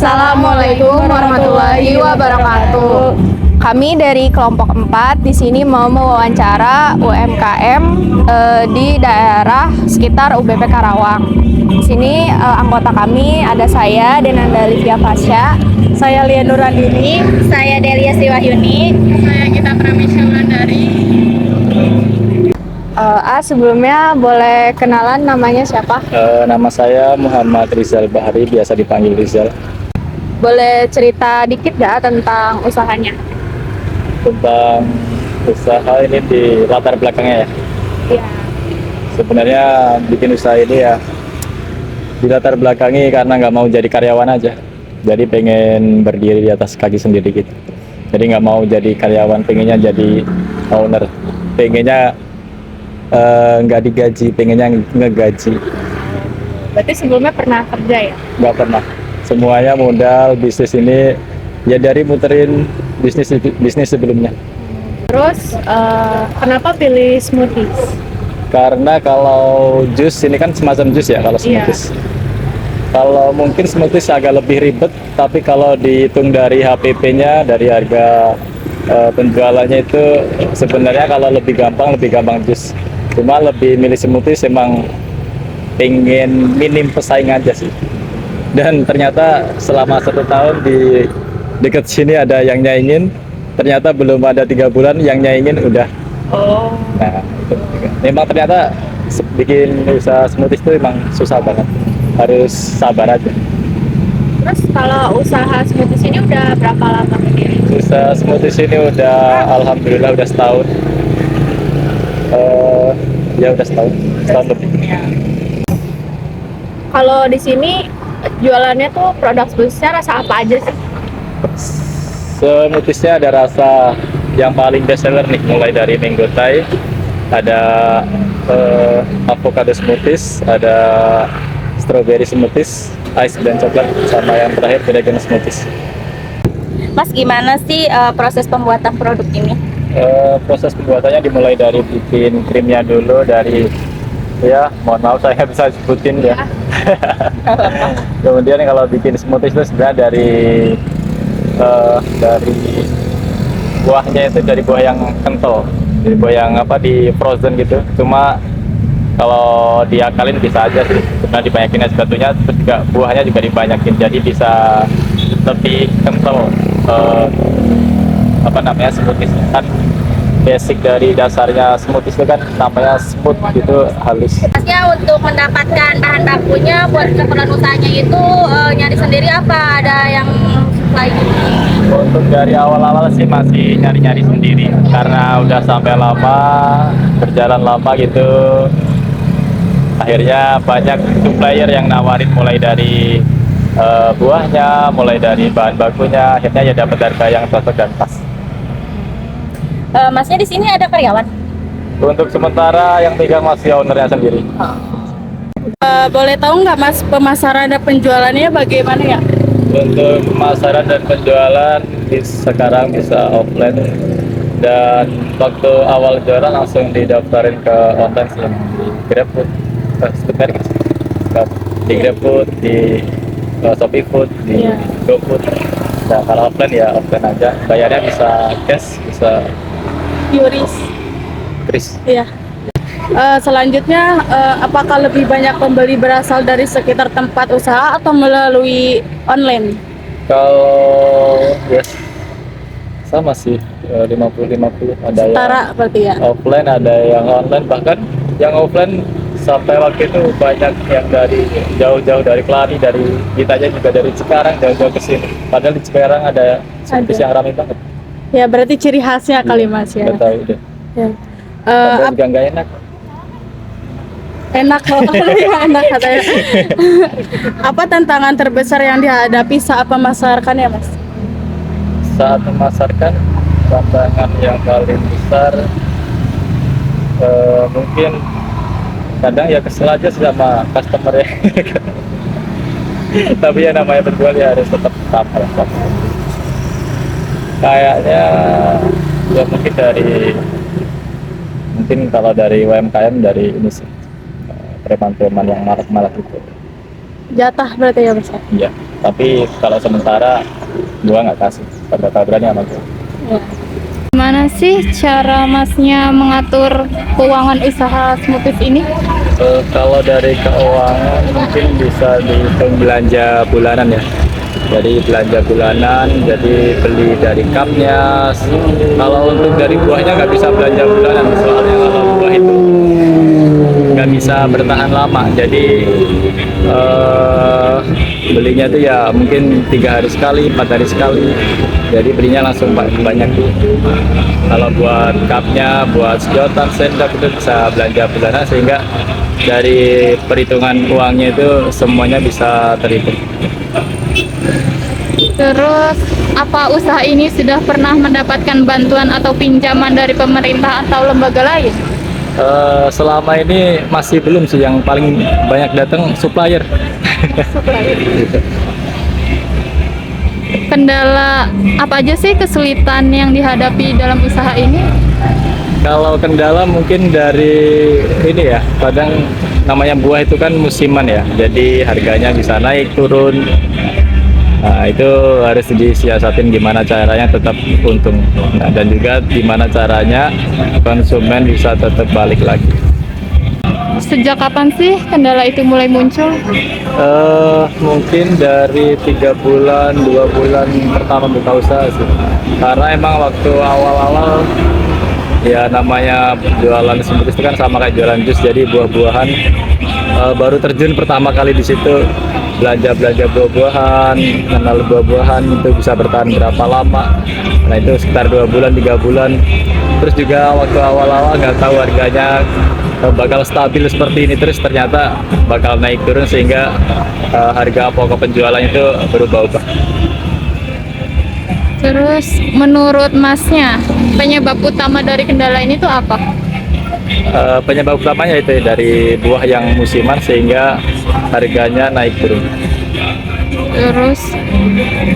Assalamualaikum warahmatullahi wabarakatuh. Kami dari kelompok 4 di sini mau mewawancara UMKM di daerah sekitar UBP Karawang. Di sini anggota kami ada saya Denanda Livia Fasya, saya Lia Nurandini, Saya Delia Siwahyuni. Saya Gita Pramesya Wulandari. Sebelumnya boleh kenalan namanya siapa? Nama saya Muhammad Rizal Bahari, biasa dipanggil Rizal. Boleh cerita dikit nggak tentang usahanya? Tentang usaha ini di latar belakangnya ya. Iya. Sebenarnya bikin usaha ini ya di latar belakangi karena nggak mau jadi karyawan aja. Jadi pengen berdiri di atas kaki sendiri gitu. Jadi nggak mau jadi karyawan, pengennya jadi owner. Pengennya nggak digaji, pengennya ngegaji. Berarti sebelumnya pernah kerja ya? Nggak pernah. Semuanya modal bisnis ini ya dari muterin bisnis sebelumnya. Terus kenapa pilih smoothies? Karena kalau jus ini kan semacam jus ya kalau smoothies. Kalau mungkin smoothies agak lebih ribet, tapi kalau dihitung dari HPP-nya, dari harga penjualannya itu sebenarnya kalau lebih gampang jus. Cuma lebih milih smoothies emang pengen minim pesaing aja sih. Dan ternyata selama 1 tahun di dekat sini ada yang nyaingin, ternyata belum ada 3 bulan yang nyaingin udah. Oh. Nah, itu juga. Memang ternyata bikin usaha smoothies itu emang susah banget, harus sabar aja. Terus kalau usaha smoothies ini udah berapa lama berdiri? Usaha smoothies ini udah alhamdulillah udah setahun. Ya udah setahun lebih. Kalau di sini jualannya tuh produk smoothiesnya rasa apa aja sih? Smoothiesnya ada rasa yang paling best seller nih, mulai dari mango thai, ada avocado smoothies, ada strawberry smoothies, ice dan coklat, sama yang terakhir vegan smoothies. Mas, gimana sih proses pembuatan produk ini? Proses pembuatannya dimulai dari bikin krimnya dulu, dari ya mohon maaf saya nggak bisa sebutin ya. Kemudian kalau bikin smoothies itu sebenarnya dari buahnya itu dari buah yang kental, dari buah yang di frozen gitu. Cuma kalau diakalin bisa aja sih, karena dibanyakin es batunya, terus juga buahnya juga dibanyakin, jadi bisa lebih kental. Smoothies kan basic dari dasarnya smoothies itu kan namanya smooth gitu, halus. Masnya untuk mendapatkan bahan bakunya buat keperluan usahanya itu nyari sendiri apa ada yang supply gitu? Untuk dari awal-awal sih masih nyari-nyari sendiri, karena udah sampai lama, berjalan lama gitu. Akhirnya banyak supplier yang nawarin mulai dari buahnya, mulai dari bahan bakunya, akhirnya ya dapat harga yang cocok dan pas. Masnya di sini ada karyawan? Untuk sementara yang pegang masih ownernya sendiri. Boleh tahu nggak Mas, pemasaran dan penjualannya bagaimana ya? Untuk pemasaran dan penjualan sekarang bisa offline, dan waktu awal jualan langsung didaftarin ke online sih, di GrabFood, di GrabFood, di Shopee Food, di GoFood. Nah kalau offline ya offline aja, bayarnya bisa cash, bisa kris. Iya. Selanjutnya, apakah lebih banyak pembeli berasal dari sekitar tempat usaha atau melalui online? Kalau sama sih, 50-50, ada Setara yang berarti ya? offline, ada yang online. Bahkan yang offline sampai waktu itu banyak yang dari jauh-jauh, dari Kelari, dari kita aja juga dari Cikarang jauh-jauh ke sini. Padahal di Cikarang ada smoothies yang ramai banget. Ya berarti ciri khasnya kali Mas ya? Nggak tahu deh. Ya. Padahal juga nggak enak. Enak loh, ya, enak katanya. Apa tantangan terbesar yang dihadapi saat memasarkan ya Mas? Saat memasarkan, tantangan yang paling besar mungkin kadang ya kesel aja sih sama customer ya. Tapi ya namanya penjual ya harus tetap sabar. Kayaknya ya mungkin kalau dari UMKM dari ini sih, preman-preman yang marak-marak itu. Jatah berarti ya Mas? Iya. Tapi kalau sementara gua nggak kasih, berani sama gua. Gimana sih cara Masnya mengatur keuangan usaha smoothies ini? Kalau dari keuangan mungkin bisa dihitung belanja bulanan ya. Jadi belanja bulanan, jadi beli dari cupnya. Kalau untuk dari buahnya nggak bisa belanja bulanan, soalnya kalau buah itu nggak bisa bertahan lama. Jadi belinya itu ya mungkin 3 hari sekali, 4 hari sekali. Jadi belinya langsung banyak tuh. Kalau buat cupnya, buat sedotan, sendok itu bisa belanja bulanan sehingga dari perhitungan uangnya itu semuanya bisa terhitung. Terus, apa usaha ini sudah pernah mendapatkan bantuan atau pinjaman dari pemerintah atau lembaga lain? Selama ini masih belum sih, yang paling banyak datang supplier. Kendala apa aja sih kesulitan yang dihadapi dalam usaha ini? Kalau kendala mungkin dari ini ya, kadang namanya buah itu kan musiman ya, jadi harganya bisa naik turun. Nah, itu harus disiasatin gimana caranya tetap untung. Nah, dan juga gimana caranya konsumen bisa tetap balik lagi. Sejak kapan sih kendala itu mulai muncul? Mungkin dari 3 bulan, 2 bulan pertama buka usaha sih. Karena emang waktu awal-awal ya namanya jualan smoothies itu kan sama kayak jualan jus, jadi buah-buahan baru terjun pertama kali di situ, belanja buah-buahan, kenal buah-buahan itu bisa bertahan berapa lama. Nah itu sekitar 2 bulan 3 bulan. Terus juga waktu awal-awal nggak tahu harganya bakal stabil seperti ini, terus ternyata bakal naik turun sehingga harga pokok penjualan itu berubah-ubah. Terus menurut Masnya penyebab utama dari kendala ini tuh apa? Penyebab utamanya itu dari buah yang musiman sehingga harganya naik turun. Terus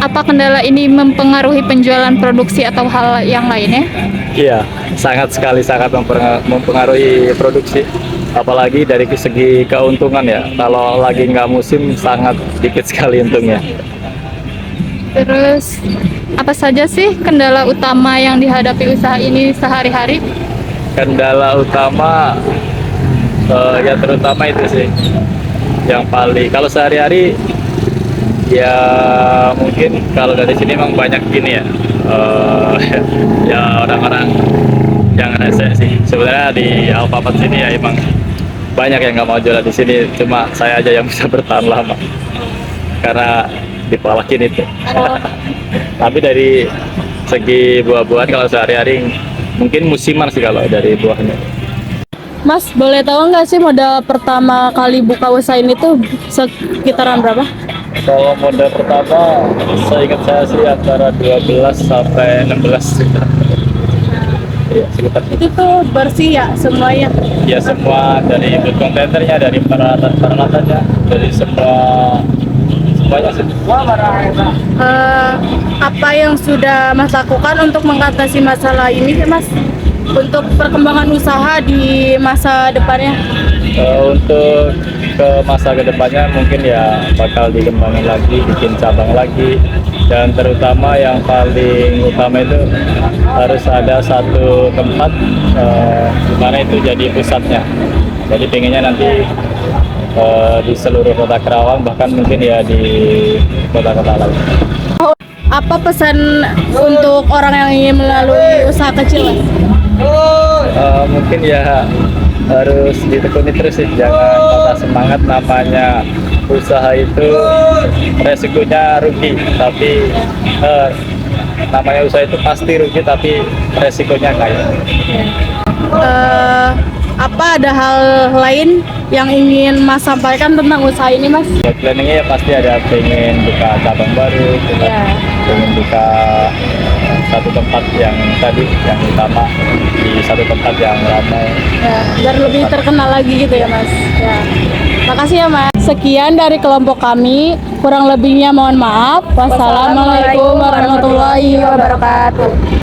apa kendala ini mempengaruhi penjualan produksi atau hal yang lainnya? Iya, sangat sekali sangat mempengaruhi produksi. Apalagi dari segi keuntungan ya. Kalau lagi nggak musim sangat dikit sekali untungnya. Terus apa saja sih kendala utama yang dihadapi usaha ini sehari-hari? Kendala utama ya terutama itu sih yang paling, kalau sehari-hari ya mungkin kalau dari sini memang banyak gini ya, ya orang-orang yang rese sih sebenarnya di Alfamart sini ya, emang banyak yang nggak mau jualan di sini, cuma saya aja yang bisa bertahan lama karena dipalakin itu. Tapi dari segi buah-buahan kalau sehari-hari mungkin musiman sih kalau dari buahnya. Mas, boleh tahu nggak sih modal pertama kali buka usaha ini tuh sekitaran berapa? Kalau modal pertama seingat saya sih antara 12 sampai 16 juta. Iya, sekitar Itu tuh bersih ya semuanya? ya semua, dari input kontainernya, dari peralatannya, dari semuanya sih. Apa yang sudah Mas lakukan untuk mengatasi masalah ini, Mas? Untuk perkembangan usaha di masa depannya? Untuk ke masa kedepannya mungkin ya bakal dikembangin lagi, bikin cabang lagi, dan terutama yang paling utama itu harus ada satu tempat di mana itu jadi pusatnya. Jadi pengennya nanti di seluruh kota Karawang, bahkan mungkin ya di kota-kota lain. Apa pesan untuk orang yang ingin melalui usaha kecil, Mas? Mungkin ya harus ditekuni terus sih, jangan patah semangat. Namanya usaha itu resikonya rugi, tapi namanya usaha itu pasti rugi tapi resikonya kaya. Apa ada hal lain yang ingin Mas sampaikan tentang usaha ini, Mas? Ya, planningnya ya pasti ada, pengen buka cabang baru, pengen buka satu tempat yang tadi yang utama di satu tempat yang ramai. Ya, biar lebih terkenal lagi gitu ya, Mas. Ya. Makasih ya, Mas. Sekian dari kelompok kami, kurang lebihnya mohon maaf. Wassalamualaikum warahmatullahi wabarakatuh.